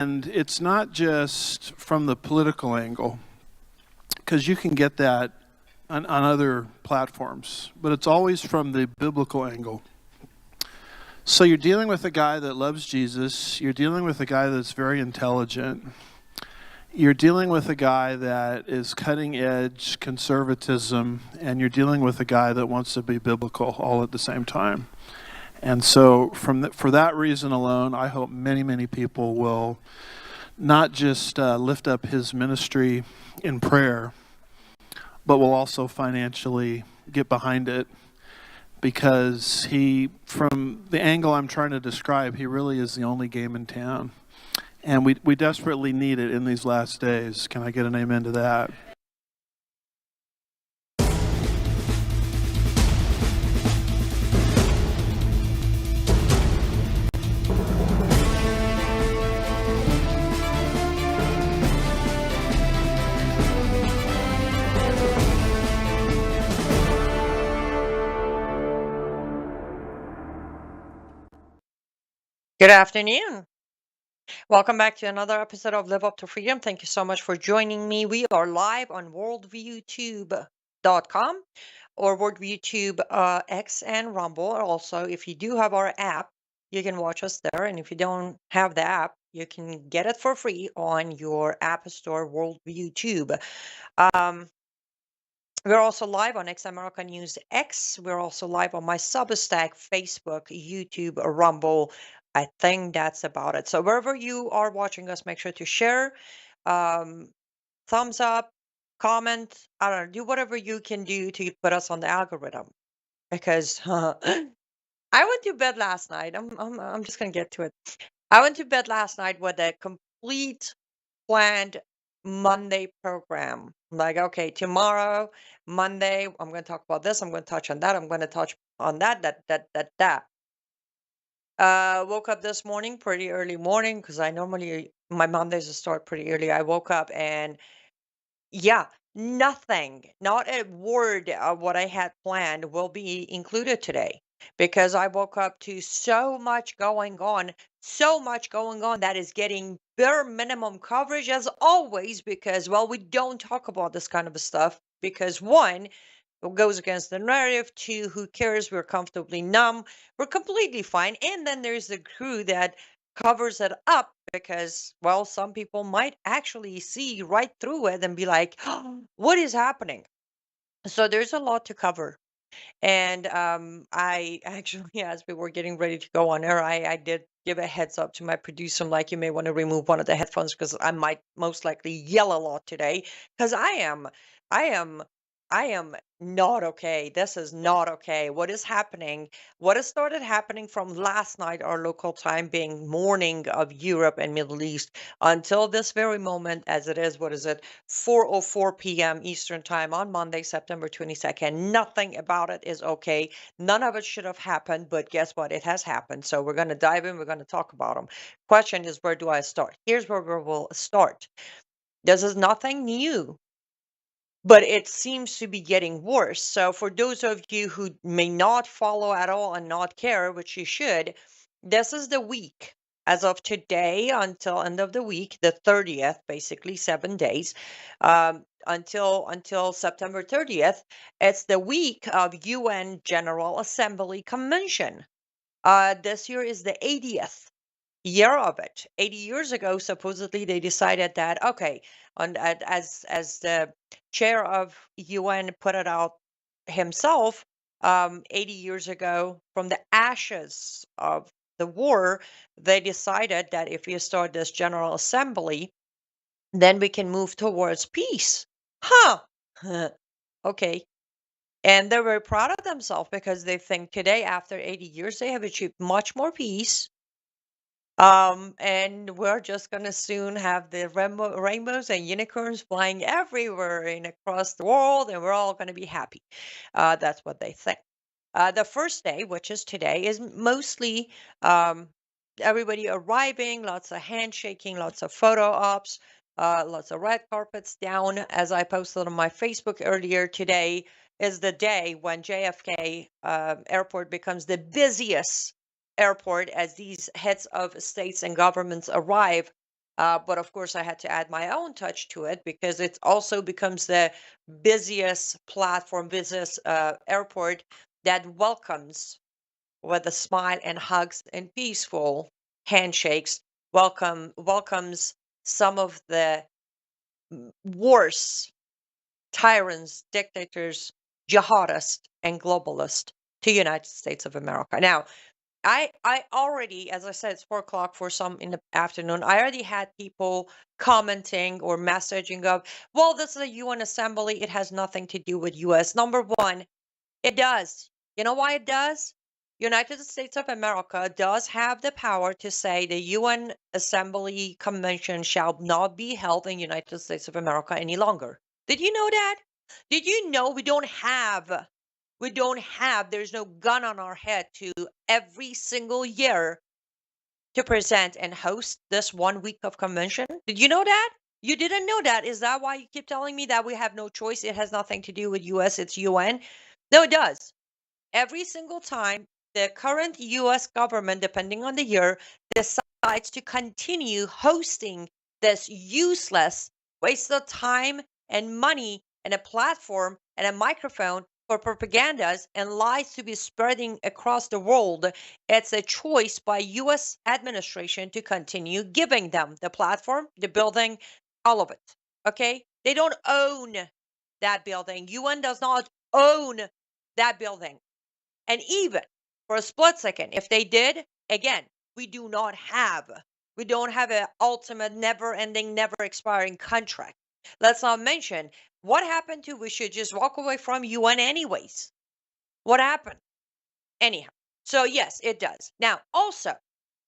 And it's not just from the political angle, because you can get that on other platforms, but it's always from the biblical angle. So you're dealing with a guy that loves Jesus, you're dealing with a guy that's very intelligent, you're dealing with a guy that is cutting edge conservatism, and you're dealing with a guy that wants to be biblical all at the same time. And so for that reason alone, I hope many, many people will not just lift up his ministry in prayer, but will also financially get behind it, because from the angle I'm trying to describe, he really is the only game in town. And we desperately need it in these last days. Can I get an amen to that? Good afternoon. Welcome back to another episode of Live Up to Freedom. Thank you so much for joining me. We are live on worldviewtube.com or worldviewtube X and Rumble. Also, if you do have our app, you can watch us there. And if you don't have the app, you can get it for free on your app store, WorldviewTube. We're also live on X America News X. We're also live on my Substack, Facebook, YouTube, Rumble. I think that's about it. So wherever you are watching us, make sure to share, thumbs up, comment. I don't know, do whatever you can do to put us on the algorithm. Because I went to bed last night. I'm just gonna get to it. I went to bed last night with a complete planned Monday program. Like, okay, tomorrow, Monday, I'm going to talk about this. I'm going to touch on that. I'm going to touch on that. Woke up this morning, pretty early morning, because I normally, my Mondays start pretty early. I woke up and yeah, nothing, not a word of what I had planned will be included today, because I woke up to so much going on that is getting bare minimum coverage as always, because, well, we don't talk about this kind of stuff because, one, it goes against the narrative. Two, who cares? We're comfortably numb. We're completely fine. And then there's the crew that covers it up because, well, some people might actually see right through it and be like, oh, what is happening? So there's a lot to cover. And I actually, as we were getting ready to go on air, I did give a heads up to my producer, like, you may want to remove one of the headphones because I might most likely yell a lot today, because I am, I am not okay. This is not okay. What is happening? What has started happening from last night, our local time being morning of Europe and Middle East, until this very moment, as it is, what is it, 4:04 p.m. Eastern time on Monday, September 22nd. Nothing about it is okay. None of it should have happened, but guess what? It has happened. So we're going to dive in. We're going to talk about them. Question is, where do I start? Here's where we will start. This is nothing new, but it seems to be getting worse. So for those of you who may not follow at all and not care, which you should, this is the week. As of today until end of the week, the 30th, basically 7 days, until September 30th, it's the week of UN General Assembly Convention. This year is the 80th year of it. 80 years ago, supposedly they decided that, okay, as the chair of UN put it out himself, 80 years ago, from the ashes of the war, they decided that if you start this General Assembly, then we can move towards peace. Huh. Okay. And they're very proud of themselves because they think today, after 80 years, they have achieved much more peace. And we're just gonna soon have the rainbows and unicorns flying everywhere and across the world, and we're all gonna be happy. That's what they think. The first day, which is today, is mostly everybody arriving, lots of handshaking, lots of photo ops, lots of red carpets down. As I posted on my Facebook earlier today, is the day when JFK airport becomes the busiest airport as these heads of states and governments arrive But of course, I had to add my own touch to it because it also becomes the busiest platform, busiest airport that welcomes with a smile and hugs and peaceful handshakes, welcomes some of the worst tyrants, dictators, jihadists, and globalists to United States of America. Now, I already, as I said, it's 4 o'clock for some in the afternoon. I already had people commenting or messaging of, well, this is a UN assembly. It has nothing to do with US. Number one, it does. You know why it does? United States of America does have the power to say the UN Assembly Convention shall not be held in United States of America any longer. Did you know that? Did you know there's no gun on our head to every single year to present and host this 1 week of convention? Did you know that? You didn't know that. Is that why you keep telling me that we have no choice? It has nothing to do with US, it's UN. No, it does. Every single time the current US government, depending on the year, decides to continue hosting this useless waste of time and money and a platform and a microphone for propagandas and lies to be spreading across the world, it's a choice by US administration to continue giving them the platform, the building, all of it. Okay? They don't own that building. UN does not own that building. And even for a split second, if they did, again, we don't have an ultimate, never ending, never expiring contract. Let's not mention what happened to we should just walk away from UN anyways. What happened? Anyhow. So yes, it does. Now, also,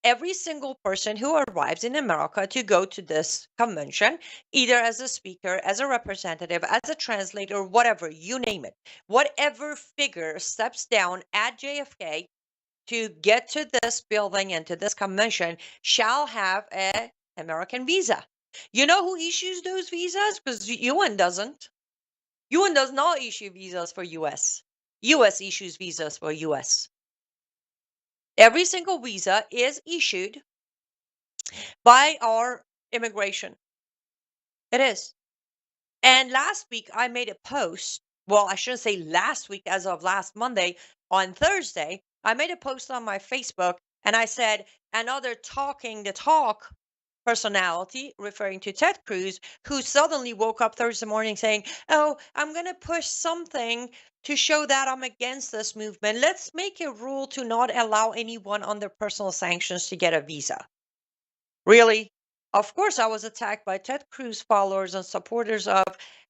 every single person who arrives in America to go to this convention, either as a speaker, as a representative, as a translator, whatever, you name it, whatever figure steps down at JFK to get to this building and to this convention shall have an American visa. You know who issues those visas? Because UN doesn't. UN does not issue visas for US. US issues visas for US. Every single visa is issued by our immigration. It is. And last week I made a post. Well, I shouldn't say last week, as of last Monday. On Thursday, I made a post on my Facebook and I said, another talking the talk personality, referring to Ted Cruz, who suddenly woke up Thursday morning saying, oh, I'm going to push something to show that I'm against this movement. Let's make a rule to not allow anyone under personal sanctions to get a visa. Really? Of course, I was attacked by Ted Cruz followers and supporters of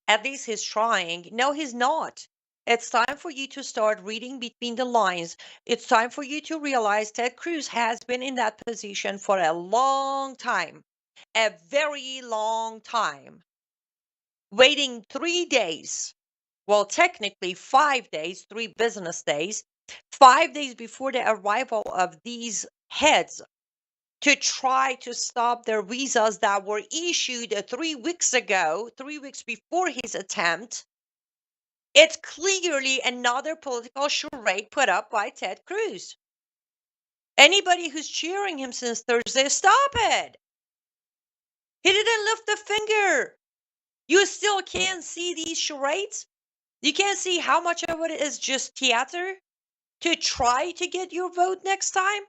at least he's trying. No, he's not. It's time for you to start reading between the lines. It's time for you to realize Ted Cruz has been in that position for a long time, a very long time, waiting 3 days. Well, technically 5 days, 3 business days, 5 days before the arrival of these heads to try to stop their visas that were issued 3 weeks ago, 3 weeks before his attempt. It's clearly another political charade put up by Ted Cruz. Anybody who's cheering him since Thursday, stop it. He didn't lift a finger. You still can't see these charades? You can't see how much of it is just theater to try to get your vote next time?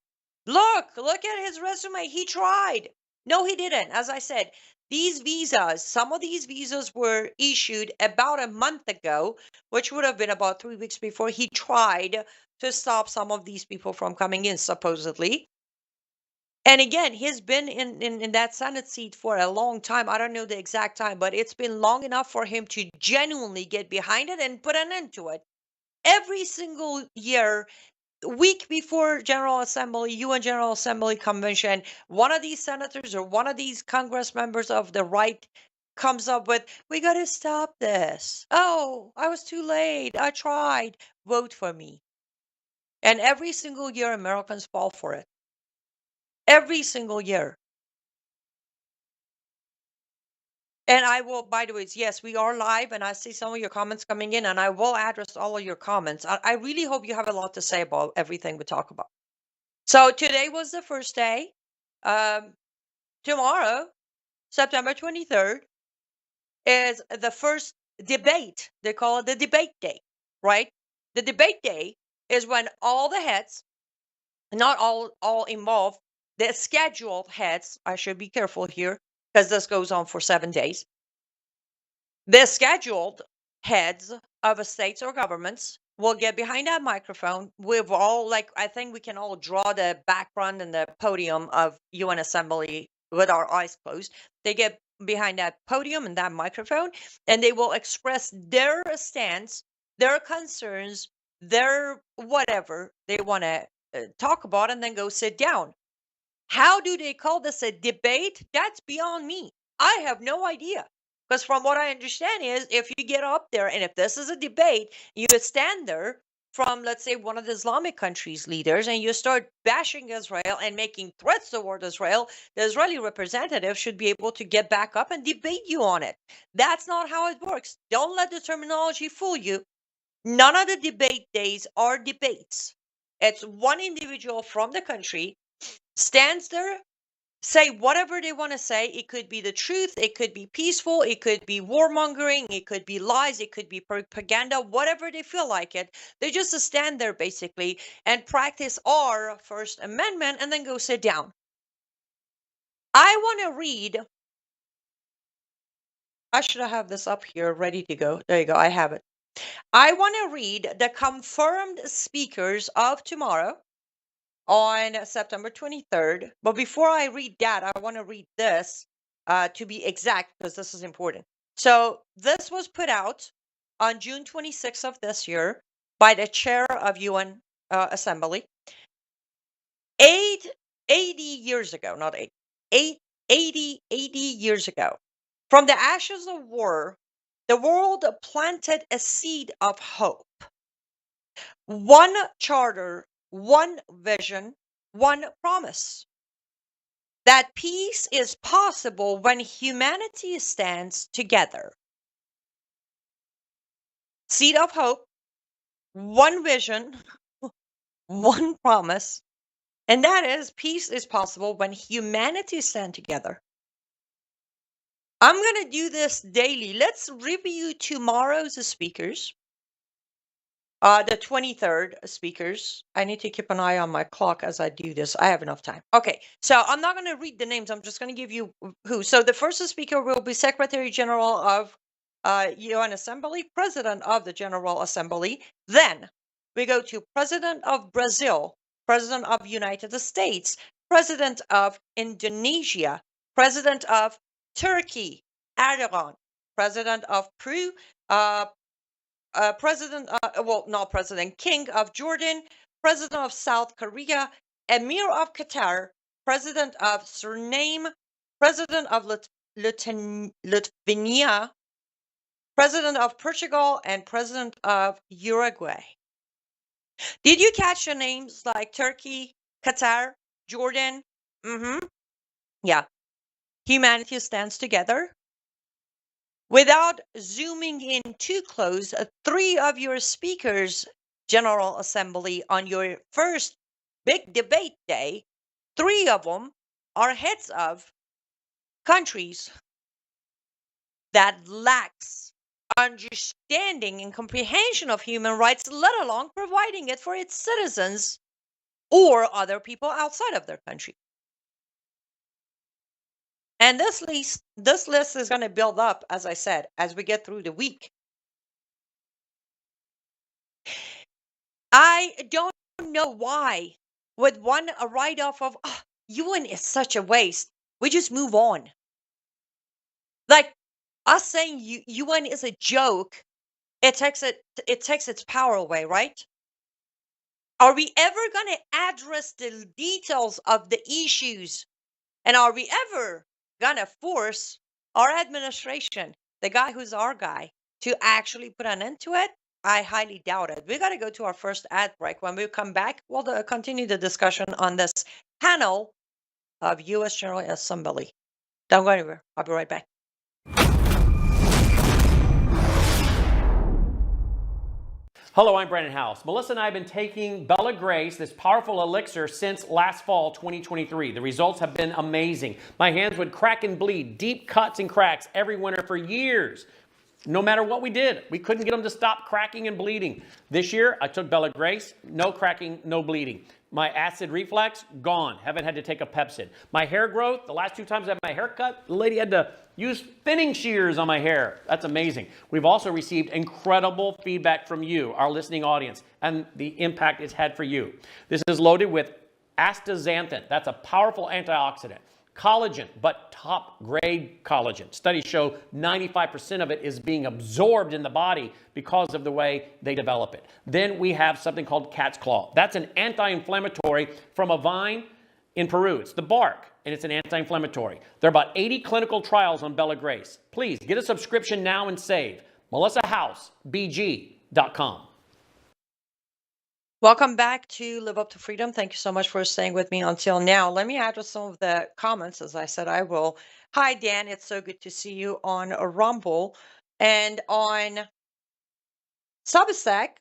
Look at his resume. He tried. No, he didn't. As I said, these visas, some of these visas were issued about a month ago, which would have been about 3 weeks before he tried to stop some of these people from coming in, supposedly. And again, he's been in that Senate seat for a long time. I don't know the exact time, but it's been long enough for him to genuinely get behind it and put an end to it. Every single year, week before General Assembly, UN General Assembly convention, one of these senators or one of these Congress members of the right comes up with, we got to stop this. Oh, I was too late. I tried. Vote for me. And every single year, Americans fall for it. Every single year. And I will, by the way, yes, we are live and I see some of your comments coming in and I will address all of your comments. I really hope you have a lot to say about everything we talk about. So today was the first day. Tomorrow September 23rd is the first debate. They call it the debate day, right? The debate day is when all the heads, not all involved, the scheduled heads, I should be careful here because this goes on for 7 days. The scheduled heads of states or governments will get behind that microphone. We've all, like, I think we can all draw the background and the podium of UN Assembly with our eyes closed. They get behind that podium and that microphone, and they will express their stance, their concerns, their whatever they want to talk about, and then go sit down. How do they call this a debate? That's beyond me. I have no idea. Because from what I understand is if you get up there and if this is a debate, you stand there from, let's say, one of the Islamic countries' leaders and you start bashing Israel and making threats toward Israel, the Israeli representative should be able to get back up and debate you on it. That's not how it works. Don't let the terminology fool you. None of the debate days are debates. It's one individual from the country stands there, say whatever they want to say. It could be the truth, it could be peaceful, it could be warmongering, it could be lies, it could be propaganda, whatever they feel like it. They just stand there basically and practice our First Amendment and then go sit down. I want to read. I should have this up here ready to go. There you go. I have it. I want to read the confirmed speakers of tomorrow on September 23rd. But before I read that, I want to read this to be exact because this is important. So this was put out on June 26th of this year by the chair of UN Assembly. 80 years ago, not 80 years ago. From the ashes of war, the world planted a seed of hope. One charter, one vision, one promise. That peace is possible when humanity stands together. Seed of hope, one vision, one promise, and that is peace is possible when humanity stands together. I'm going to do this daily. Let's review tomorrow's speakers. The 23rd speakers. I need to keep an eye on my clock as I do this. I have enough time. Okay, so I'm not going to read the names. I'm just going to give you who. So the first speaker will be Secretary General of UN Assembly, President of the General Assembly. Then we go to President of Brazil, President of United States, President of Indonesia, President of Turkey, Erdogan, President of Peru, King of Jordan, President of South Korea, Emir of Qatar, President of Suriname, President of Lithuania, President of Portugal, and President of Uruguay. Did you catch the names like Turkey, Qatar, Jordan? Yeah. Humanity stands together. Without zooming in too close, 3 of your speakers, General Assembly, on your first big debate day, 3 of them are heads of countries that lacks understanding and comprehension of human rights, let alone providing it for its citizens or other people outside of their country. And this list is going to build up, as I said, as we get through the week. I don't know why, with a write-off of UN is such a waste, we just move on. Like us saying UN is a joke, it takes its power away, right? Are we ever going to address the details of the issues? And are we ever gonna force our administration, the guy who's our guy, to actually put an end to it? I highly doubt it. We got to go to our first ad break. When we come back, we'll continue the discussion on this panel of U.S. General Assembly. Don't go anywhere. I'll be right back. Hello, I'm Brandon House. Melissa and I have been taking Bella Grace, this powerful elixir, since last fall, 2023. The results have been amazing. My hands would crack and bleed, deep cuts and cracks every winter for years. No matter what we did, we couldn't get them to stop cracking and bleeding. This year, I took Bella Grace, no cracking, no bleeding. My acid reflux, gone. Haven't had to take a Pepsid. My hair growth, the last 2 times I had my hair cut, the lady had to use thinning shears on my hair. That's amazing. We've also received incredible feedback from you, our listening audience, and the impact it's had for you. This is loaded with astaxanthin. That's a powerful antioxidant. Collagen, but top grade collagen. Studies show 95% of it is being absorbed in the body because of the way they develop it. Then we have something called cat's claw. That's an anti-inflammatory from a vine in Peru. It's the bark, and it's an anti-inflammatory. There are about 80 clinical trials on Bella Grace. Please get a subscription now and save. MelissaHouseBG.com. Welcome back to Live Up to Freedom. Thank you so much for staying with me until now. Let me address some of the comments, as I said I will. Hi, Dan. It's so good to see you on a Rumble and on Substack.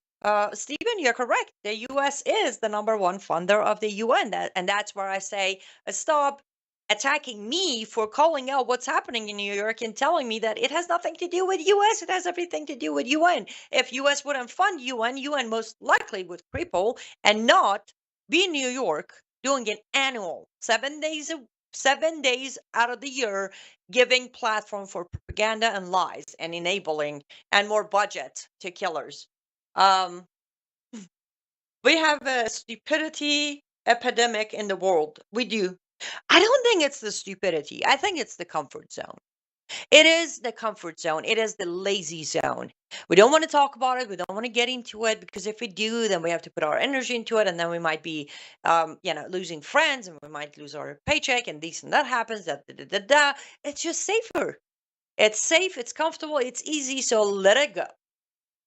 Stephen, you're correct. The U.S. is the #1 funder of the UN, and that's where I say stop attacking me for calling out what's happening in New York and telling me that it has nothing to do with US. It has everything to do with UN. If US wouldn't fund UN, UN most likely would cripple and not be in New York doing an annual 7 days out of the year, giving platform for propaganda and lies and enabling and more budget to killers. We have a stupidity epidemic in the world. We do. I don't think it's the stupidity. I think it's the comfort zone. It is the comfort zone. It is the lazy zone. We don't want to talk about it. We don't want to get into it because if we do, then we have to put our energy into it, and then we might be, losing friends, and we might lose our paycheck, and this and that happens. It's just safer. It's safe. It's comfortable. It's easy. So let it go.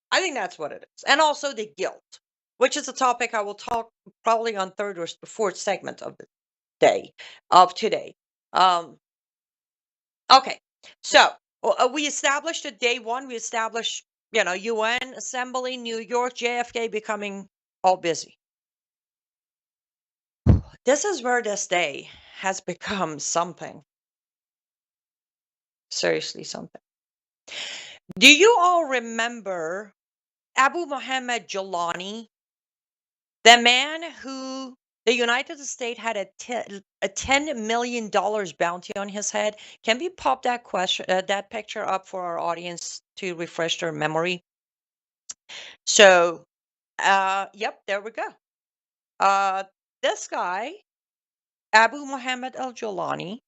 I think that's what it is, and also the guilt, which is a topic I will talk probably on third or fourth segment of the day of today. Okay, so we established at day one. We established, UN assembly, New York, JFK becoming all busy. This is where this day has become something. Seriously, something. Do you all remember Abu Mohammed Jolani, the man who the United States had a $10 million bounty on his head? Can we pop that picture up for our audience to refresh their memory? So, yep, there we go. This guy, Abu Mohammed Al Jolani,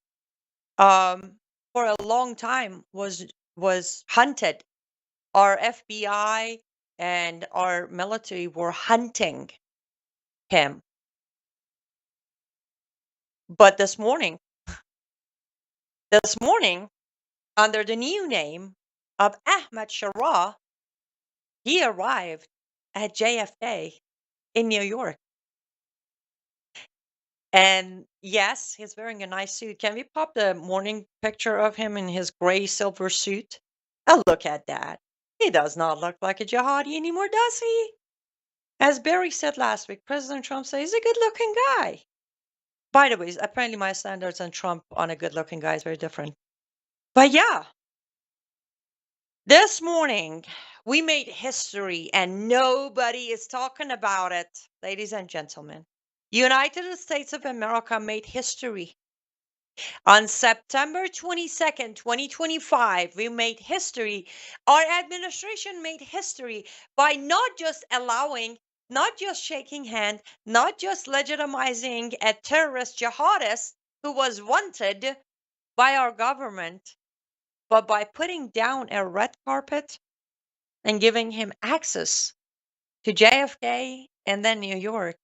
for a long time was hunted. Our FBI and our military were hunting him. But this morning, under the new name of Ahmed Shara, he arrived at JFK in New York. And yes, he's wearing a nice suit. Can we pop the morning picture of him in his gray silver suit? Oh, look at that. He does not look like a jihadi anymore, does he? As Barry said last week, President Trump says he's a good-looking guy. By the way, apparently my standards on Trump on a good-looking guy is very different. But yeah, this morning we made history and nobody is talking about it, ladies and gentlemen. United States of America made history. On September 22nd, 2025, we made history. Our administration made history by not just allowing, not just shaking hand, not just legitimizing a terrorist jihadist who was wanted by our government, but by putting down a red carpet and giving him access to JFK and then New York,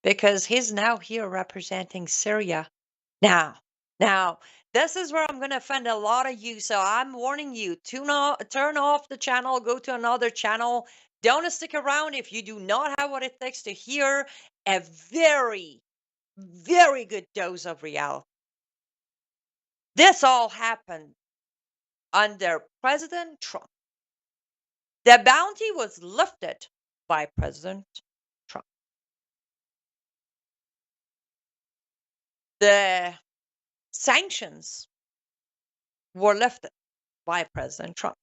because he's now here representing Syria. Now, this is where I'm going to offend a lot of you. So I'm warning you, turn off the channel, go to another channel. Don't stick around if you do not have what it takes to hear a very, very good dose of reality. This all happened under President Trump. The bounty was lifted by President Trump. The sanctions were lifted by President Trump.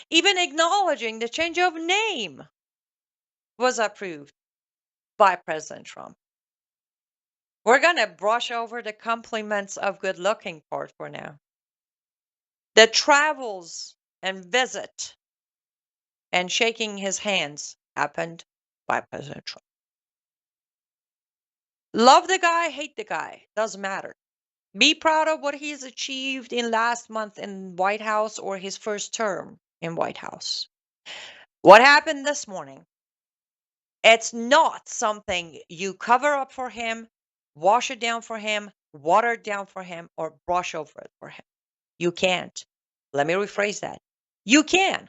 Even acknowledging the change of name was approved by President Trump. We're going to brush over the compliments of good looking part for now. The travels and visit and shaking his hands happened by President Trump. Love the guy, hate the guy, doesn't matter. Be proud of what he's achieved in last month in White House or his first term in White House. What happened this morning? It's not something you cover up for him, wash it down for him, water it down for him, or brush over it for him. You can't. Let me rephrase that. You can.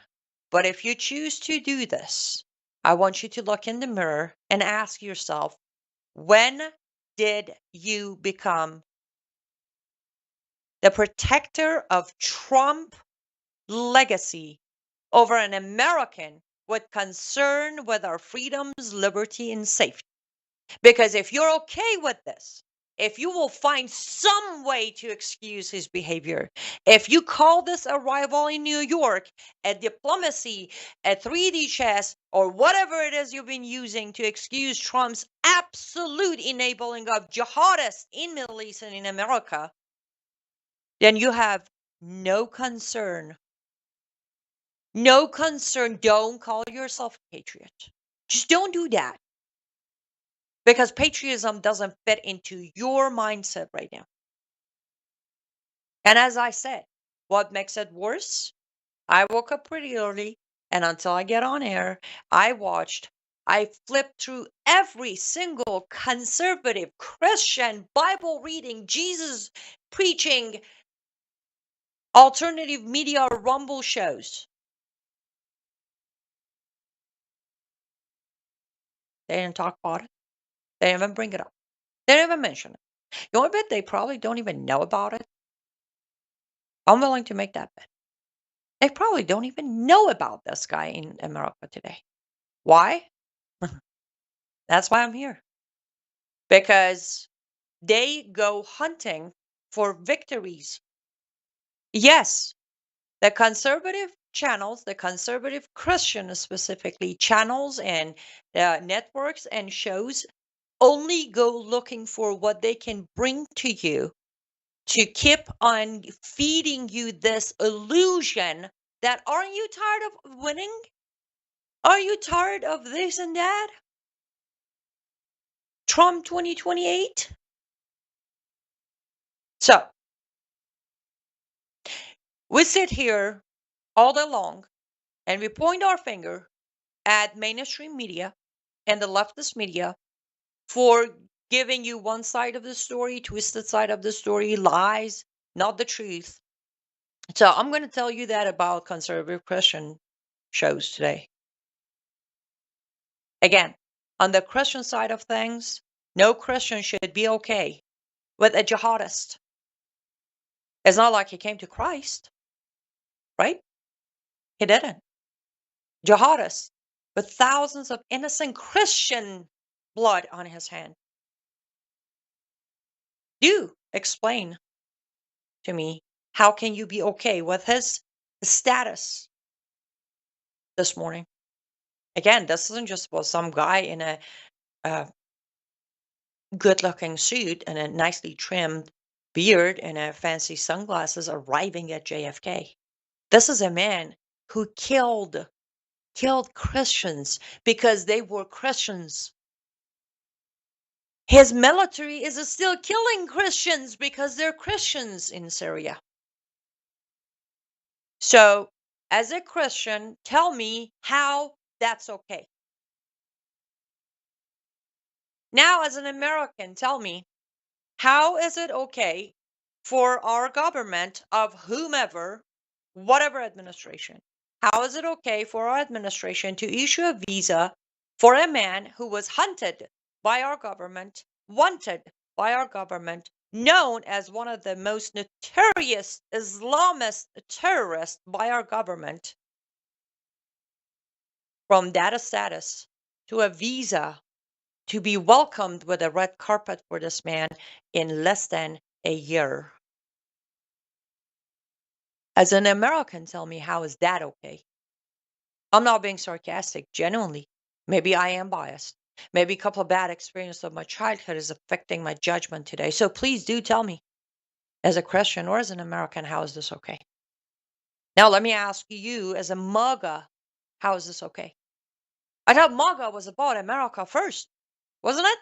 But if you choose to do this, I want you to look in the mirror and ask yourself, when did you become the protector of Trump legacy over an American with concern with our freedoms, liberty, and safety? Because if you're okay with this, if you will find some way to excuse his behavior, if you call this arrival in New York a diplomacy, a 3D chess, or whatever it is you've been using to excuse Trump's absolute enabling of jihadists in Middle East and in America, then you have no concern. No concern. Don't call yourself a patriot. Just don't do that. Because patriotism doesn't fit into your mindset right now. And as I said, what makes it worse? I woke up pretty early, and until I get on air, I flipped through every single conservative, Christian, Bible reading, Jesus preaching, alternative media rumble shows. They didn't talk about it. They didn't even bring it up. They didn't even mention it. You know what I bet they probably don't even know about it? I'm willing to make that bet. They probably don't even know about this guy in America today. Why? That's why I'm here. Because they go hunting for victories. Yes, the conservative channels, the conservative Christian specifically channels and networks and shows only go looking for what they can bring to you to keep on feeding you this illusion that, aren't you tired of winning? Are you tired of this and that? Trump 2028? So, we sit here all day long and we point our finger at mainstream media and the leftist media for giving you one side of the story, twisted side of the story, lies, not the truth. So I'm going to tell you that about conservative Christian shows today. Again, on the Christian side of things, no Christian should be okay with a jihadist. It's not like he came to Christ, right? He didn't. Jihadist with thousands of innocent Christian blood on his hand. Do explain to me, how can you be okay with his status this morning? Again, this isn't just about some guy in a good-looking suit and a nicely trimmed beard and a fancy sunglasses arriving at JFK. This is a man who killed Christians because they were Christians. His military is still killing Christians because they're Christians in Syria. So, as a Christian, tell me how that's okay. Now, as an American, tell me, how is it okay for our government of whomever, whatever administration, how is it okay for our administration to issue a visa for a man who was hunted by our government, wanted by our government, known as one of the most notorious Islamist terrorists by our government, from data status to a visa to be welcomed with a red carpet for this man in less than a year. As an American, tell me, how is that okay? I'm not being sarcastic, genuinely. Maybe I am biased. Maybe a couple of bad experiences of my childhood is affecting my judgment today. So please do tell me, as a Christian or as an American, how is this okay? Now, let me ask you, as a MAGA, how is this okay? I thought MAGA was about America first, wasn't it?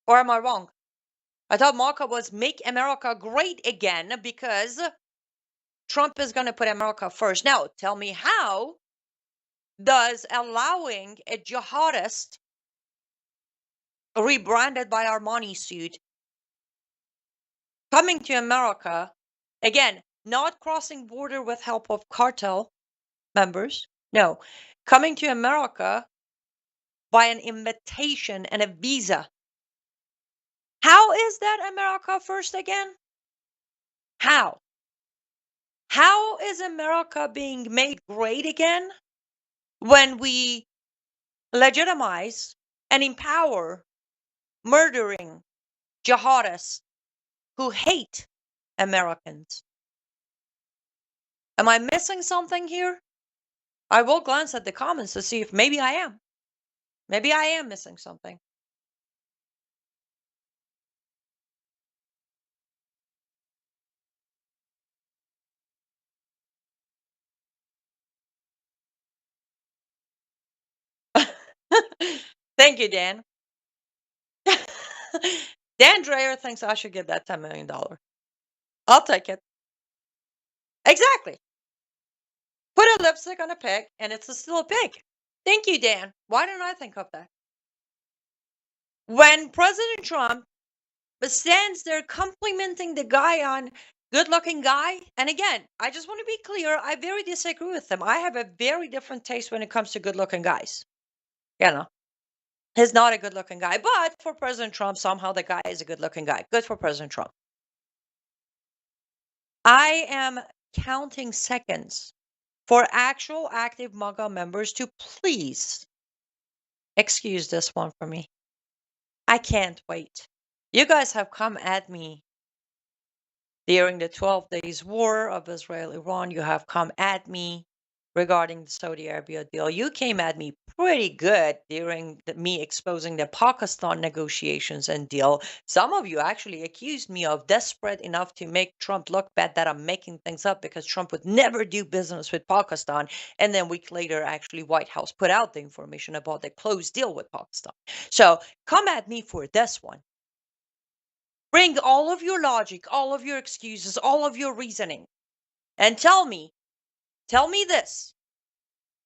Or am I wrong? I thought MAGA was make America great again because Trump is going to put America first. Now, tell me, how does allowing a jihadist rebranded by Armani suit coming to America, again, not crossing border with help of cartel members, no, coming to America by an invitation and a visa. How is that America first again? How? How is America being made great again when we legitimize and empower murdering jihadists who hate Americans? Am I missing something here? I will glance at the comments to see if maybe I am. Maybe I am missing something. Thank you, Dan. Dan Dreyer thinks I should get that $10 million. I'll take it. Exactly. Put a lipstick on a pig, and it's still a pig. Thank you, Dan. Why didn't I think of that? When President Trump stands there complimenting the guy on good-looking guy, and again, I just want to be clear, I very disagree with him. I have a very different taste when it comes to good-looking guys. You know, he's not a good-looking guy, but for President Trump, somehow the guy is a good-looking guy. Good for President Trump. I am counting seconds for actual active MAGA members to please excuse this one for me. I can't wait. You guys have come at me during the 12 days war of Israel-Iran. You have come at me regarding the Saudi Arabia deal. You came at me pretty good during me exposing the Pakistan negotiations and deal. Some of you actually accused me of desperate enough to make Trump look bad, that I'm making things up because Trump would never do business with Pakistan. And then a week later, actually, White House put out the information about the closed deal with Pakistan. So come at me for this one. Bring all of your logic, all of your excuses, all of your reasoning, and tell me this.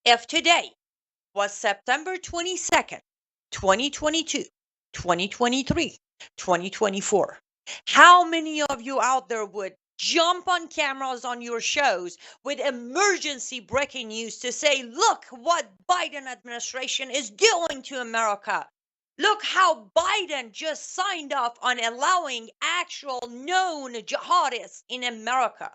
If today was September 22nd, 2022, 2023, 2024, how many of you out there would jump on cameras on your shows with emergency breaking news to say, look what Biden administration is doing to America? Look how Biden just signed off on allowing actual known jihadists in America.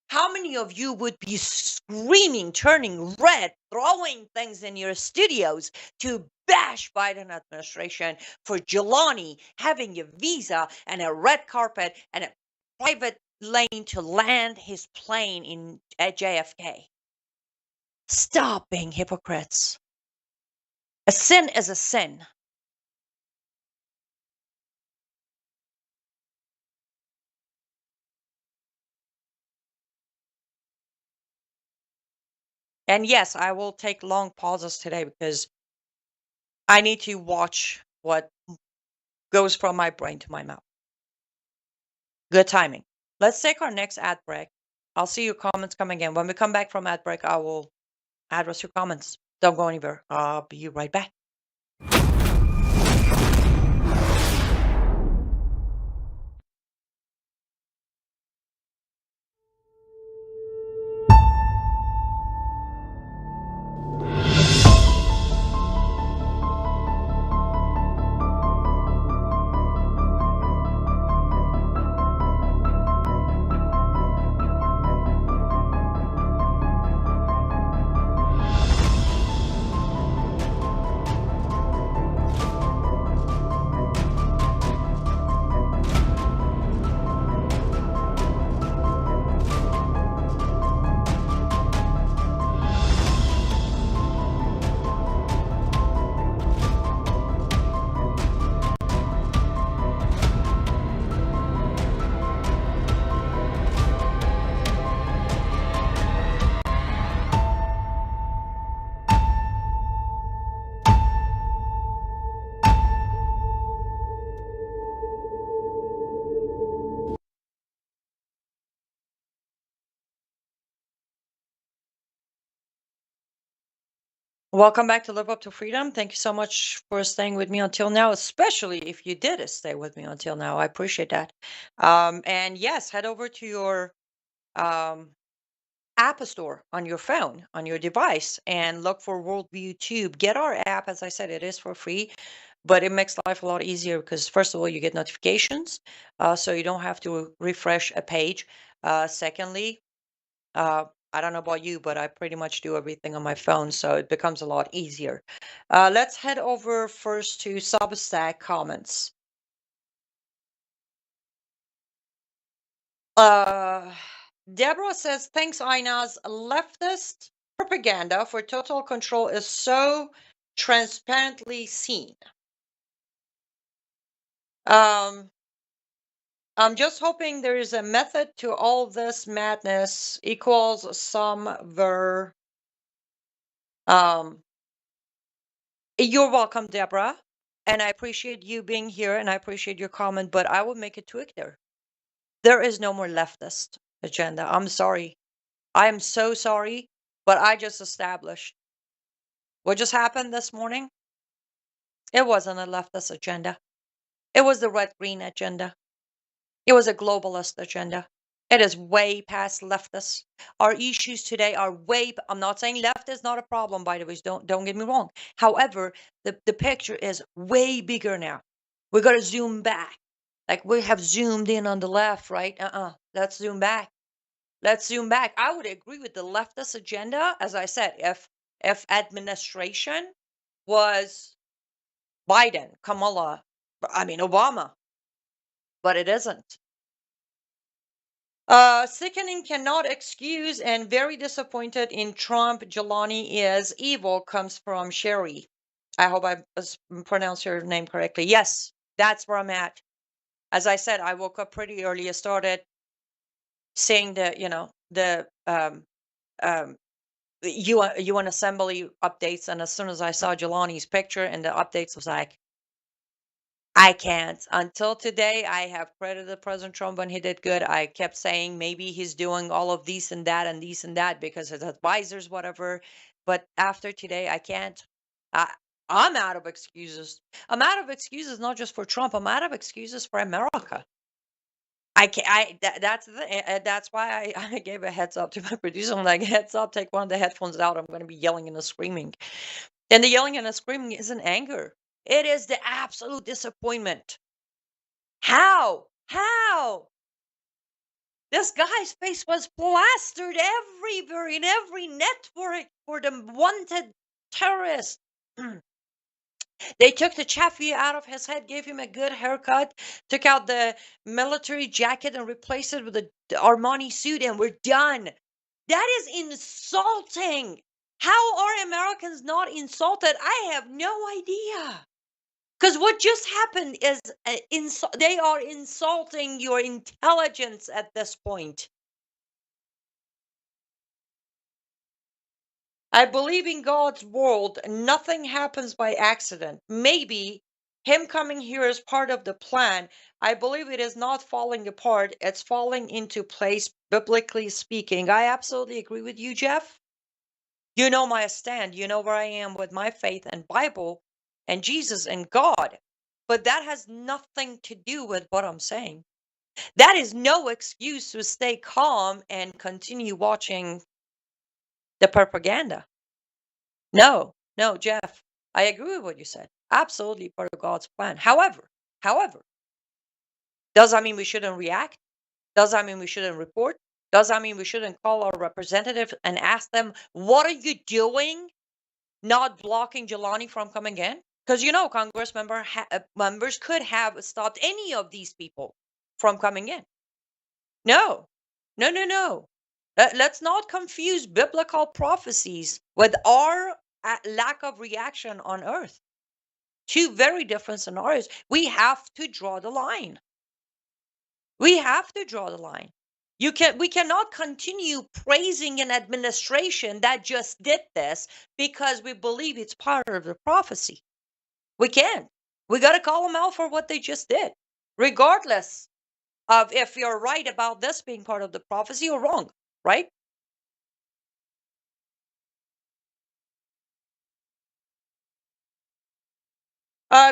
How many of you would be screaming, turning red, throwing things in your studios to bash Biden administration for Jelani having a visa and a red carpet and a private lane to land his plane at JFK? Stop being hypocrites. A sin is a sin. And yes, I will take long pauses today because I need to watch what goes from my brain to my mouth. Good timing. Let's take our next ad break. I'll see your comments coming in. When we come back from ad break, I will address your comments. Don't go anywhere. I'll be right back. Welcome back to Live Up to Freedom. Thank you so much for staying with me until now, especially if you did stay with me until now. I appreciate that. And yes, head over to your um, App Store on your phone, on your device, and look for Worldview Tube. Get our app. As I said, it is for free, but it makes life a lot easier because, first of all, you get notifications, so you don't have to refresh a page. Secondly, I don't know about you, but I pretty much do everything on my phone, so it becomes a lot easier. Let's head over first to Substack comments. Deborah says, thanks, Ina's leftist propaganda for total control is so transparently seen. I'm just hoping there is a method to all this madness equals some ver. You're welcome, Deborah. And I appreciate you being here and I appreciate your comment, but I will make a tweak there. There is no more leftist agenda. I'm sorry. I am so sorry, but I just established what just happened this morning. It wasn't a leftist agenda. It was the red-green agenda. It was a globalist agenda. It is way past leftist. Our issues today are way. I'm not saying left is not a problem, by the way. Don't get me wrong. However, the picture is way bigger now. We got to zoom back. Like we have zoomed in on the left, right? Let's zoom back. Let's zoom back. I would agree with the leftist agenda, as I said, if administration was Biden, Kamala, Obama, but it isn't. Sickening cannot excuse and very disappointed in Trump. Jelani is evil comes from Sherry. I hope I pronounced your name correctly. Yes, that's where I'm at. As I said, I woke up pretty early. I started seeing the UN Assembly updates, and as soon as I saw Jelani's picture and the updates, I was like, I can't. Until today, I have credited President Trump when he did good. I kept saying maybe he's doing all of these and that and these and that because his advisors, whatever. But after today, I can't. I, I'm out of excuses. I'm out of excuses not just for Trump. I'm out of excuses for America. I can't. That's why I gave a heads up to my producer. I'm like, heads up, take one of the headphones out. I'm going to be yelling and screaming. And the yelling and the screaming isn't anger. It is the absolute disappointment. How? This guy's face was plastered everywhere in every network for the wanted terrorist. They took the chaffee out of his head, gave him a good haircut, took out the military jacket and replaced it with the Armani suit, and we're done. That is insulting. How are Americans not insulted? I have no idea. Because what just happened is they are insulting your intelligence at this point. I believe in God's world, nothing happens by accident. Maybe him coming here is part of the plan. I believe it is not falling apart, it's falling into place, biblically speaking. I absolutely agree with you, Jeff. You know my stand. You know where I am with my faith and Bible and Jesus and God. But that has nothing to do with what I'm saying. That is no excuse to stay calm and continue watching the propaganda. No, Jeff, I agree with what you said. Absolutely part of God's plan. However, does that mean we shouldn't react? Does that mean we shouldn't report? Does that mean we shouldn't call our representative and ask them, what are you doing? Not blocking Jelani from coming in? Because Congress members could have stopped any of these people from coming in. No. Let's not confuse biblical prophecies with our lack of reaction on earth. Two very different scenarios. We have to draw the line. We cannot continue praising an administration that just did this because we believe it's part of the prophecy. We can't. We got to call them out for what they just did, regardless of if you're right about this being part of the prophecy or wrong, right?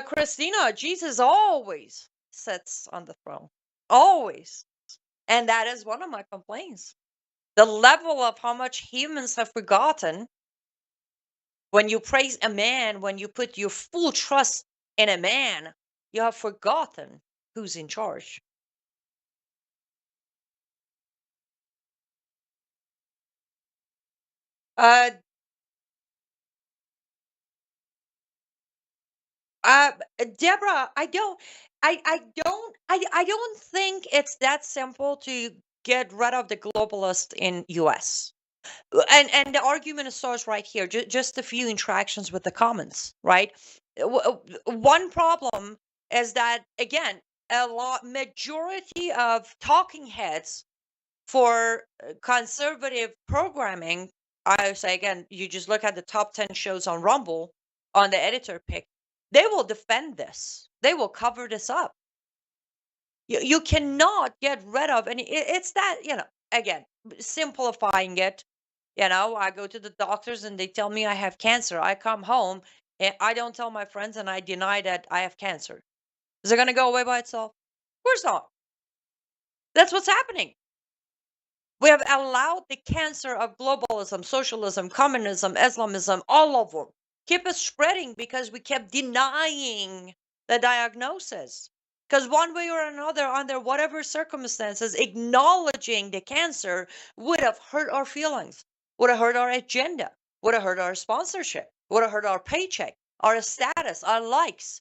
Christina, Jesus always sits on the throne. Always. And that is one of my complaints. The level of how much humans have forgotten when you praise a man, when you put your full trust in a man, you have forgotten who's in charge. Uh, uh, Deborah, I don't think it's that simple to get rid of the globalist in U.S. And the argument starts right here. Just a few interactions with the comments, right? One problem is that again, a lot majority of talking heads for conservative programming. I would say again, you just look at the top 10 shows on Rumble on the editor pick. They will defend this. They will cover this up. You cannot get rid of any. It's that again simplifying it. I go to the doctors and they tell me I have cancer. I come home and I don't tell my friends and I deny that I have cancer. Is it going to go away by itself? Of course not. That's what's happening. We have allowed the cancer of globalism, socialism, communism, Islamism, all of them, keep us spreading because we kept denying the diagnosis. Because one way or another, under whatever circumstances, acknowledging the cancer would have hurt our feelings, would have hurt our agenda, would have hurt our sponsorship, would have hurt our paycheck, our status, our likes.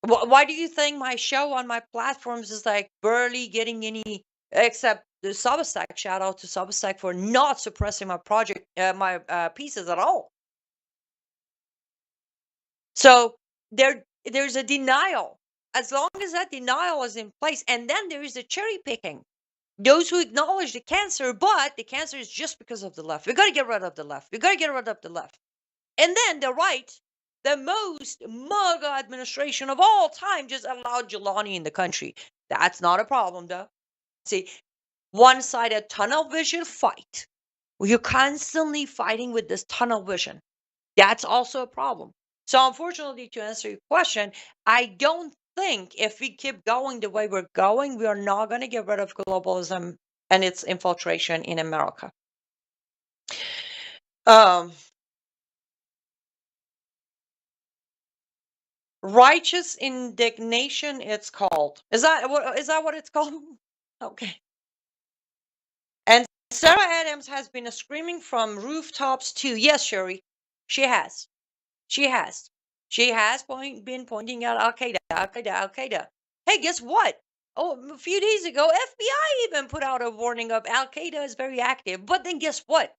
Why do you think my show on my platforms is like barely getting any, except the Substack? Shout out to Substack for not suppressing my project, my pieces at all. So there's a denial. As long as that denial is in place, and then there is a cherry picking. Those who acknowledge the cancer, but the cancer is just because of the left. We got to get rid of the left. We got to get rid of the left. And then the right, the most MAGA administration of all time, just allowed Jelani in the country. That's not a problem, though. See, one-sided tunnel vision fight. You're constantly fighting with this tunnel vision. That's also a problem. So unfortunately, to answer your question, I don't think if we keep going the way we're going, we are not going to get rid of globalism and its infiltration in America. Righteous indignation, it's called. Is that what it's called? Okay. And Sarah Adams has been screaming from rooftops too. Yes, Sherry, she has. She has. She has been pointing out Al Qaeda, Al Qaeda, Al Qaeda. Hey, guess what? Oh, a few days ago, FBI even put out a warning of Al Qaeda is very active. But then guess what?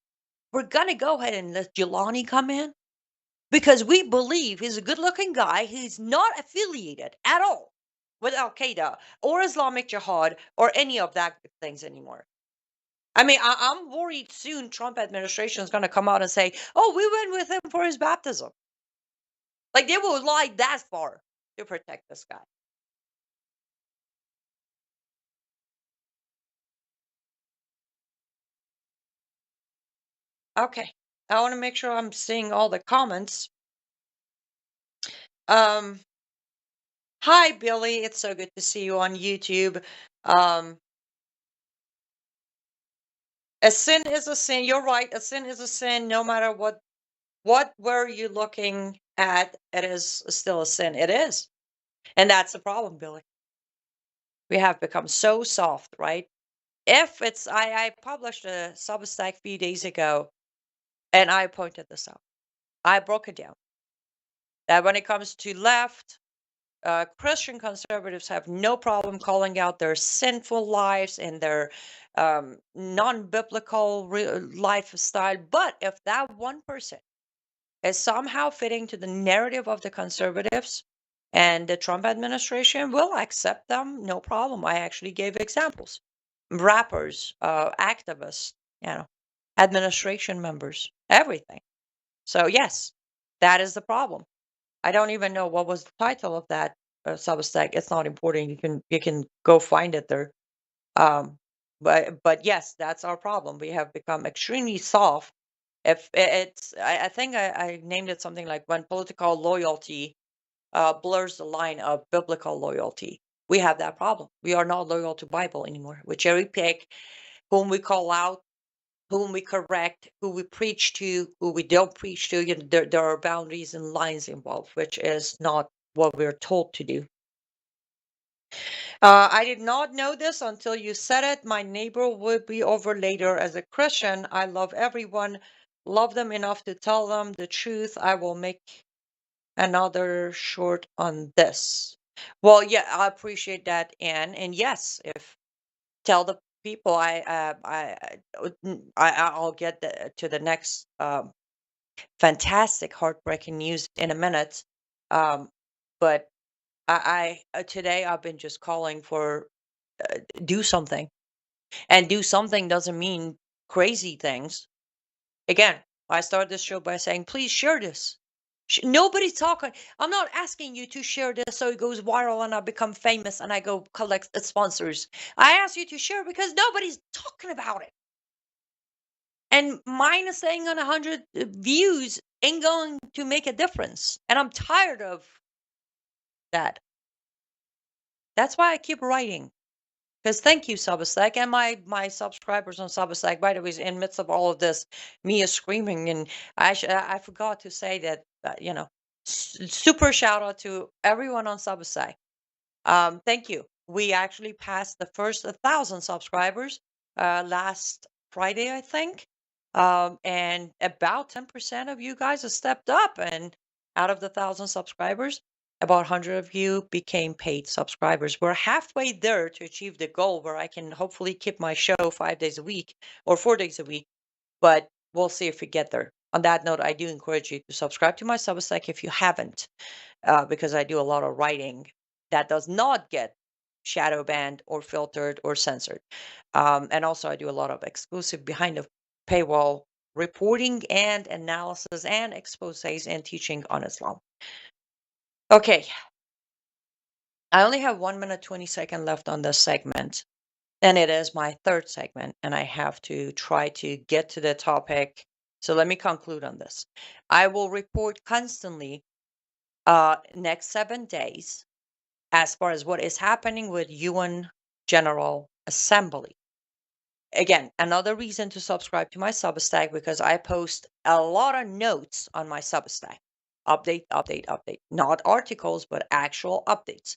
We're gonna go ahead and let Jelani come in because we believe he's a good-looking guy. He's not affiliated at all with Al Qaeda or Islamic Jihad or any of that things anymore. I mean, I'm worried soon Trump administration is going to come out and say, "Oh, we went with him for his baptism." Like they will lie that far to protect this guy. Okay, I want to make sure I'm seeing all the comments. Hi Billy, it's so good to see you on YouTube. A sin is a sin. You're right. A sin is a sin, no matter what were you looking at. It is still a sin. It is, and that's the problem, Billy. We have become so soft, right? If it's, I published a Substack a few days ago, and I pointed this out. I broke it down. That when it comes to left, Christian conservatives have no problem calling out their sinful lives and their non-biblical lifestyle. But if that one person is somehow fitting to the narrative of the conservatives and the Trump administration, will accept them, no problem. I actually gave examples. Rappers, activists, administration members, everything. So yes, that is the problem. I don't even know what was the title of that Substack. It's not important. You can go find it there. But yes, that's our problem. We have become extremely soft. If it's, I think I named it something like when political loyalty blurs the line of biblical loyalty. We have that problem. We are not loyal to Bible anymore. We cherry pick whom we call out, whom we correct, who we preach to, who we don't preach to. You know, there are boundaries and lines involved, which is not what we're told to do. I did not know this until you said it. My neighbor would be over later. As a Christian, I love everyone, love them enough to tell them the truth. I will make another short on this. Well, yeah, I appreciate that, Anne. And yes, if tell the people, I'll get to the next fantastic, heartbreaking news in a minute. But today I've been just calling for do something, and do something doesn't mean crazy things. Again, I started this show by saying, please share this. Nobody's talking. I'm not asking you to share this so it goes viral and I become famous and I go collect sponsors. I ask you to share because nobody's talking about it. And mine saying on 100 views ain't going to make a difference. And I'm tired of that. That's why I keep writing. Because thank you, Substack, and my subscribers on Substack. By the way, in midst of all of this, Mia screaming, and I forgot to say that super shout out to everyone on Substack. Thank you. We actually passed the first 1,000 subscribers last Friday, I think, and about 10% of you guys have stepped up, and out of the 1,000 subscribers, about 100 of you became paid subscribers. We're halfway there to achieve the goal where I can hopefully keep my show 5 days a week or 4 days a week, but we'll see if we get there. On that note, I do encourage you to subscribe to my Substack if you haven't, because I do a lot of writing that does not get shadow banned or filtered or censored. And also I do a lot of exclusive behind the paywall reporting and analysis and exposés and teaching on Islam. Okay, I only have 1 minute 20 seconds left on this segment, and it is my third segment, and I have to try to get to the topic. So let me conclude on this. I will report constantly next 7 days as far as what is happening with UN General Assembly. Again, another reason to subscribe to my Substack, because I post a lot of notes on my Substack. Update. Not articles, but actual updates.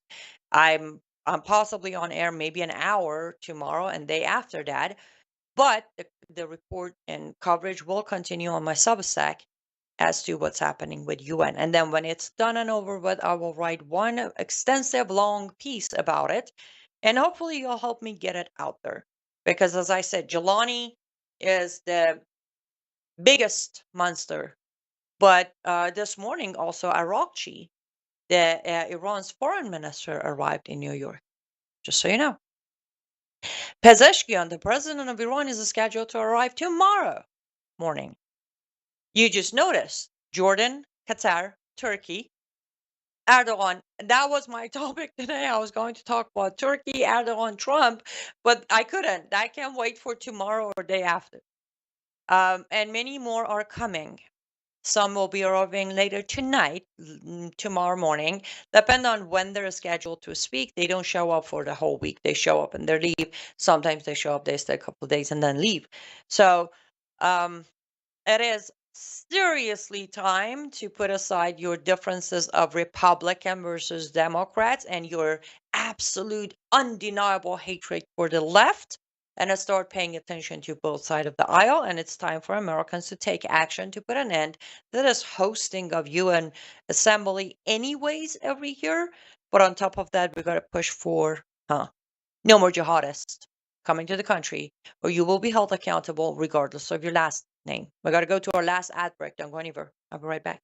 I'm possibly on air maybe an hour tomorrow and day after that, but the report and coverage will continue on my Substack as to what's happening with UN. And then when it's done and over with, I will write one extensive long piece about it, and hopefully you'll help me get it out there. Because as I said, Jelani is the biggest monster. But this morning also, Arakchi, Iran's foreign minister, arrived in New York. Just so you know. Pezeshkian, the president of Iran, is scheduled to arrive tomorrow morning. You just noticed Jordan, Qatar, Turkey, Erdogan. That was my topic today. I was going to talk about Turkey, Erdogan, Trump, but I couldn't. I can't wait for tomorrow or day after. And many more are coming. Some will be arriving later tonight, tomorrow morning. Depend on when they're scheduled to speak. They don't show up for the whole week. They show up and they leave. Sometimes they show up, they stay a couple of days and then leave. So it is seriously time to put aside your differences of Republican versus Democrats and your absolute undeniable hatred for the left, and start paying attention to both sides of the aisle. And it's time for Americans to take action to put an end to this hosting of UN Assembly anyways every year. But on top of that, we got to push for no more jihadists coming to the country, or you will be held accountable regardless of your last name. We got to go to our last ad break. Don't go anywhere. I'll be right back.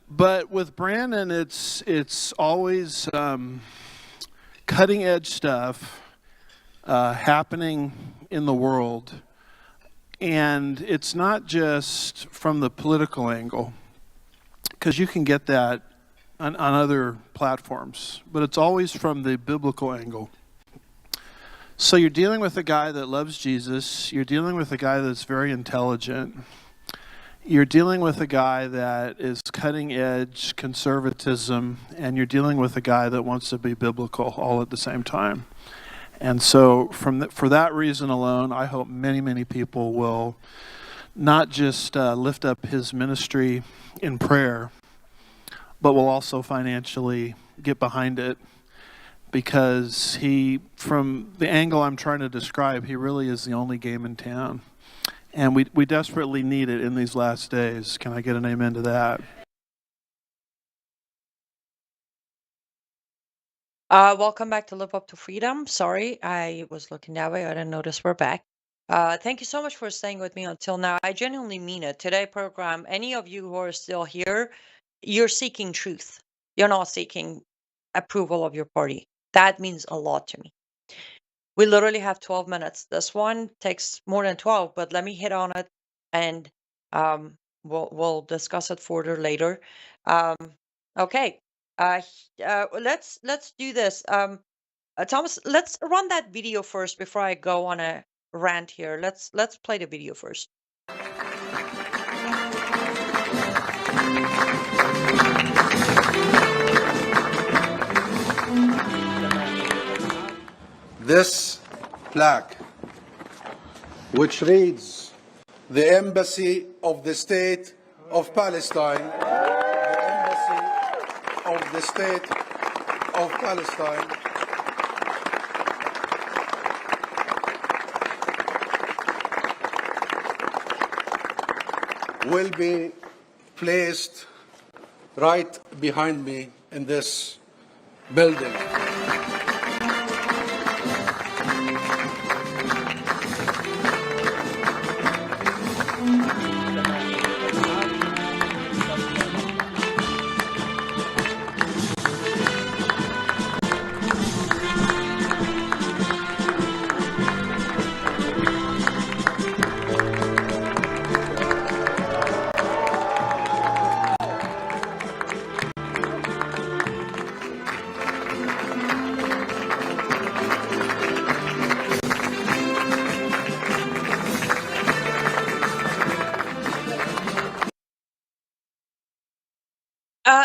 But with Brandon, it's always cutting edge stuff happening in the world, and it's not just from the political angle, because you can get that on other platforms, but it's always from the biblical angle. So you're dealing with a guy that loves Jesus. You're dealing with a guy that's very intelligent. You're dealing with a guy that is cutting edge conservatism, and you're dealing with a guy that wants to be biblical all at the same time. And so for that reason alone, I hope many, many people will not just lift up his ministry in prayer, but will also financially get behind it, because from the angle I'm trying to describe, he really is the only game in town. And we desperately need it in these last days. Can I get an amen to that? Welcome back to Live Up to Freedom. Sorry, I was looking that way. I didn't notice we're back. Thank you so much for staying with me until now. I genuinely mean it. Today program, any of you who are still here, you're seeking truth. You're not seeking approval of your party. That means a lot to me. We literally have 12 minutes. This one takes more than 12, but let me hit on it, and we'll discuss it further later. Okay. Let's do this. Thomas, let's run that video first before I go on a rant here. Let's play the video first. This plaque, which reads, "The Embassy of the State of Palestine, the Embassy of the State of Palestine," will be placed right behind me in this building.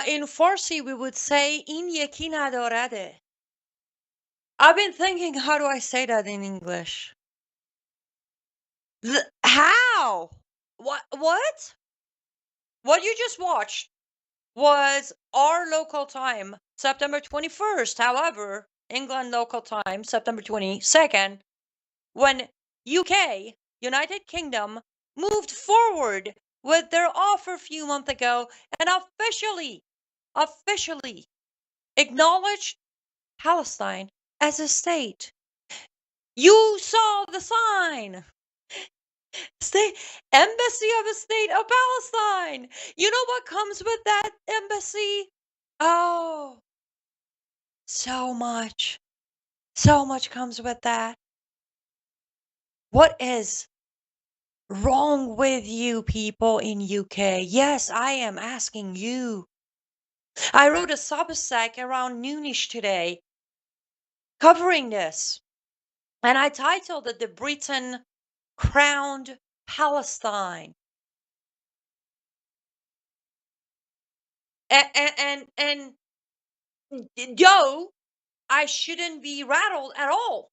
In Farsi, we would say, "In yeki nadarade." I've been thinking, how do I say that in English? How? What? What? What you just watched was our local time, September 21st. However, England local time, September 22nd, when UK, United Kingdom, moved forward with their offer a few months ago and officially acknowledged Palestine as a state. You saw the sign. State Embassy of the State of Palestine. You know what comes with that embassy? Oh, so much. So much comes with that. What is wrong with you people in UK? Yes, I am asking you. I wrote a Substack around noonish today covering this, and I titled it "The Britain Crowned Palestine." And yo, I shouldn't be rattled at all,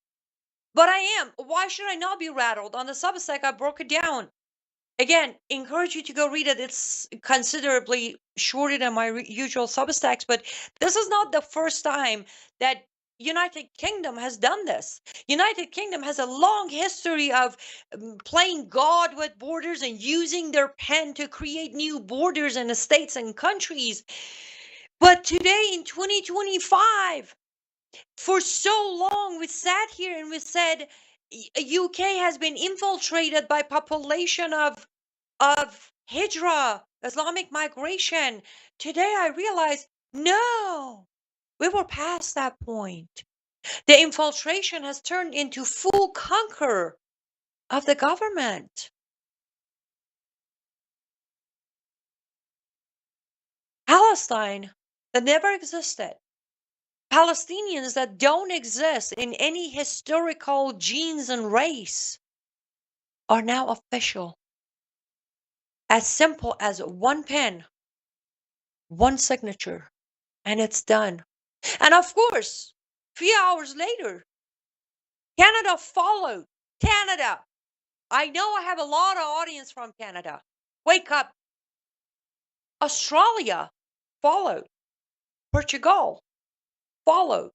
but I am. Why should I not be rattled? On the Substack, I broke it down. Again, encourage you to go read it. It's considerably shorter than my usual Substacks, but this is not the first time that United Kingdom has done this. United Kingdom has a long history of playing God with borders and using their pen to create new borders in the states and countries. But today in 2025, for so long we sat here and we said UK has been infiltrated by population of Hijra, Islamic migration. Today I realize, no, we were past that point. The infiltration has turned into full conquer of the government. Palestine, that never existed, Palestinians that don't exist in any historical genes and race are now official. As simple as one pen, one signature, and it's done. And of course, few hours later, Canada followed. Canada. I know I have a lot of audience from Canada. Wake up. Australia followed. Portugal followed.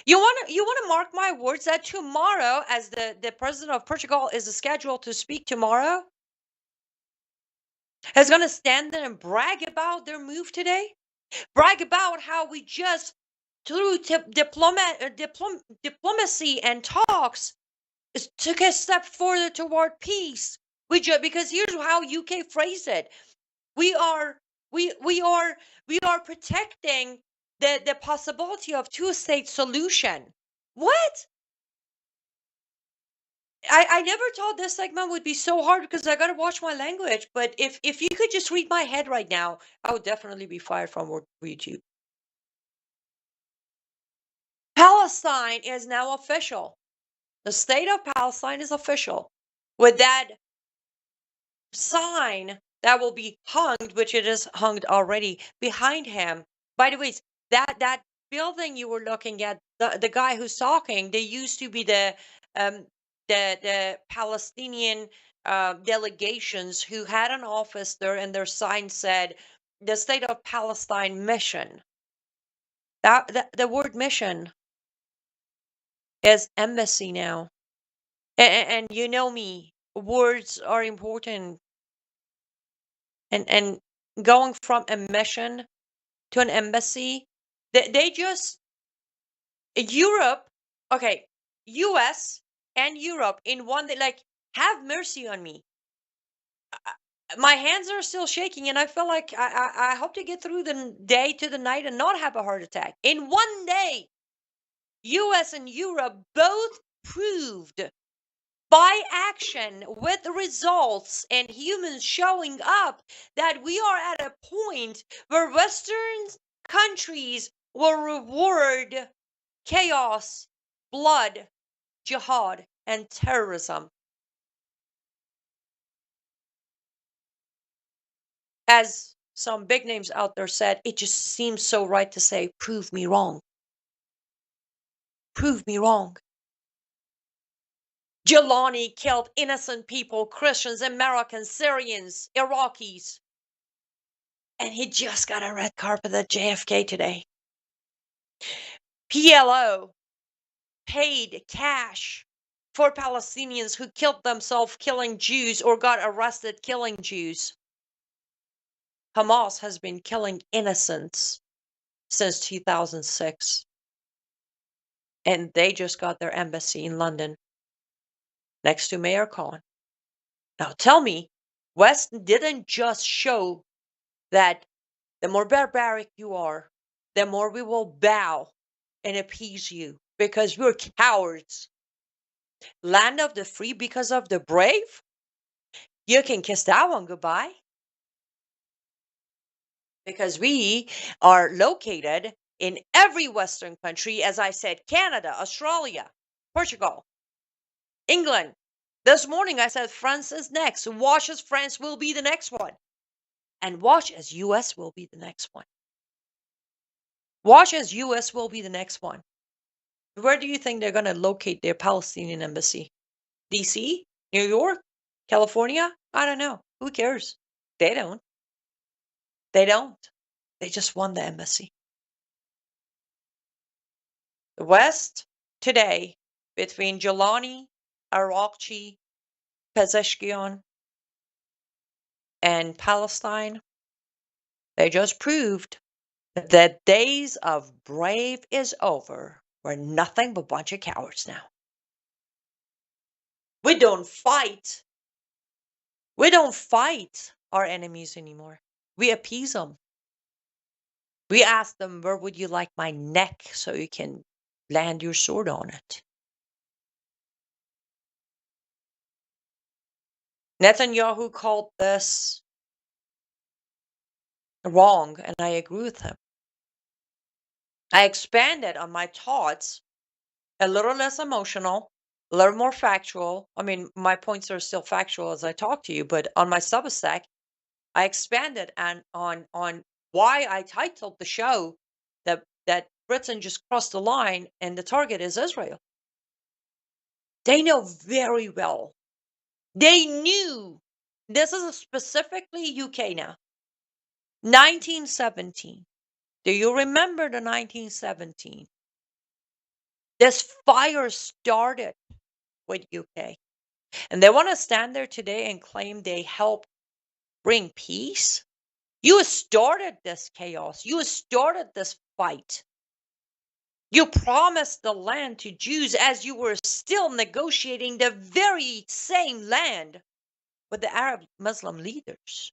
You want to mark my words that tomorrow, as the president of Portugal is scheduled to speak tomorrow, is going to stand there and brag about their move today, brag about how we just through diplomacy and talks took a step further toward peace. Because here's how UK phrased it: we are protecting the possibility of two-state solution. What? I never thought this segment would be so hard because I gotta watch my language. But if you could just read my head right now, I would definitely be fired from YouTube. Palestine is now official. The state of Palestine is official. With that sign that will be hung, which it is hung already behind him. By the way, that building you were looking at, the guy who's talking, they used to be the Palestinian delegations who had an office there, and their sign said the State of Palestine mission. That the word mission is embassy now. And you know me, words are important. And going from a mission to an embassy, they just Europe, okay, US and Europe in one day, like, have mercy on me. My hands are still shaking, and I feel like I hope to get through the day to the night and not have a heart attack. In one day, US and Europe both proved by action with results and humans showing up that we are at a point where Western countries will reward chaos, blood, jihad, and terrorism. As some big names out there said, it just seems so right to say, prove me wrong. Prove me wrong. Jelani killed innocent people, Christians, Americans, Syrians, Iraqis. And he just got a red carpet at JFK today. PLO paid cash for Palestinians who killed themselves killing Jews or got arrested killing Jews. Hamas has been killing innocents since 2006. And they just got their embassy in London next to Mayor Khan. Now tell me, West didn't just show that the more barbaric you are, the more we will bow and appease you because we're cowards. Land of the free because of the brave? You can kiss that one goodbye. Because we are located in every Western country, as I said, Canada, Australia, Portugal, England. This morning I said France is next. Watch as France will be the next one. And watch as US will be the next one. Watch as US will be the next one. Where do you think they're going to locate their Palestinian embassy? DC? New York? California? I don't know. Who cares? They don't. They don't. They just won the embassy. The West today, between Jelani, Arakchi, Pezeshkian, and Palestine, they just proved that the days of brave is over. We're nothing but a bunch of cowards now. We don't fight. We don't fight our enemies anymore. We appease them. We ask them, where would you like my neck so you can land your sword on it? Netanyahu called this wrong, and I agree with him. I expanded on my thoughts, a little less emotional, a little more factual. I mean, my points are still factual as I talk to you, but on my Substack, I expanded on why I titled the show that Britain just crossed the line and the target is Israel. They know very well. They knew. This is specifically UK now. 1917. Do you remember the 1917? This fire started with UK. And they want to stand there today and claim they helped bring peace? You started this chaos. You started this fight. You promised the land to Jews as you were still negotiating the very same land with the Arab Muslim leaders.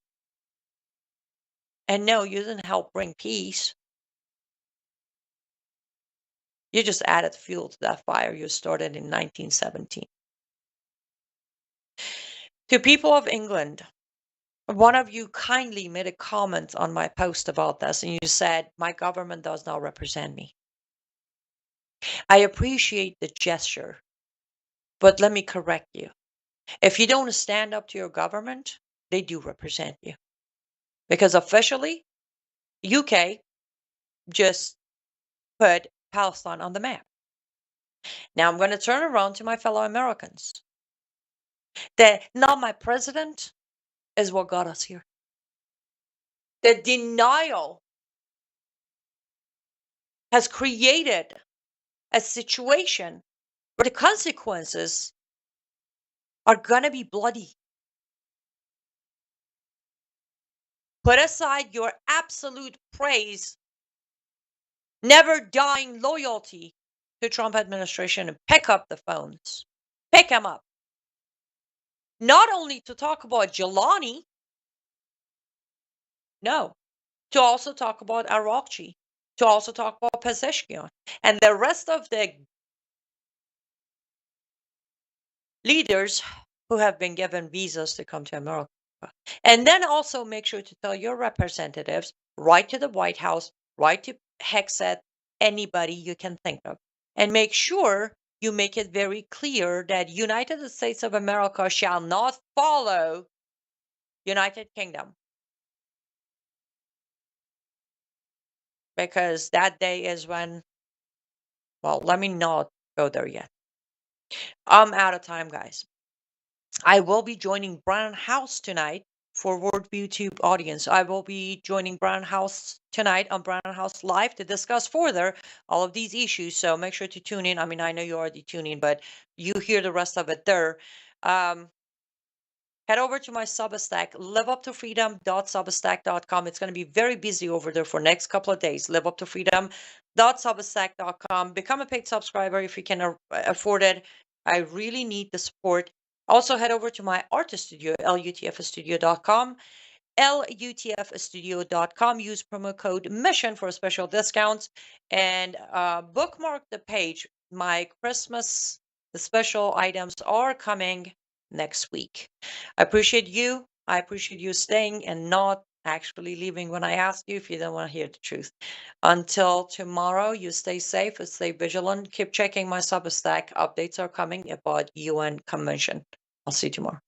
And no, you didn't help bring peace. You just added fuel to that fire you started in 1917. To people of England, one of you kindly made a comment on my post about this, and you said, my government does not represent me. I appreciate the gesture, but let me correct you. If you don't stand up to your government, they do represent you. Because officially, UK just put Palestine on the map. Now I'm going to turn around to my fellow Americans. That not my president is what got us here. The denial has created a situation where the consequences are going to be bloody. Put aside your absolute praise, never dying loyalty to Trump administration and pick up the phones. Pick them up. Not only to talk about Jelani, no, to also talk about Arakchi, to also talk about Pezeshkian, and the rest of the leaders who have been given visas to come to America. And then also make sure to tell your representatives, write to the White House, write to Hexet, anybody you can think of. And make sure you make it very clear that United States of America shall not follow United Kingdom. Because that day is when, well, let me not go there yet. I'm out of time, guys. I will be joining Brown House tonight for Worldview Tube audience. I will be joining Brown House tonight on Brown House Live to discuss further all of these issues. So make sure to tune in. I mean, I know you already tune in, but you hear the rest of it there. Head over to my Substack, liveuptofreedom.substack.com. It's going to be very busy over there for next couple of days. Liveuptofreedom.substack.com. Become a paid subscriber if you can afford it. I really need the support. Also, head over to my artist studio, lutfstudio.com. lutfstudio.com. Use promo code MISSION for special discounts. And bookmark the page. My Christmas, the special items are coming next week. I appreciate you. I appreciate you staying and not actually leaving when I ask you if you don't want to hear the truth. Until tomorrow, you stay safe and stay vigilant. Keep checking my Substack. Updates are coming about UN Convention. I'll see you tomorrow.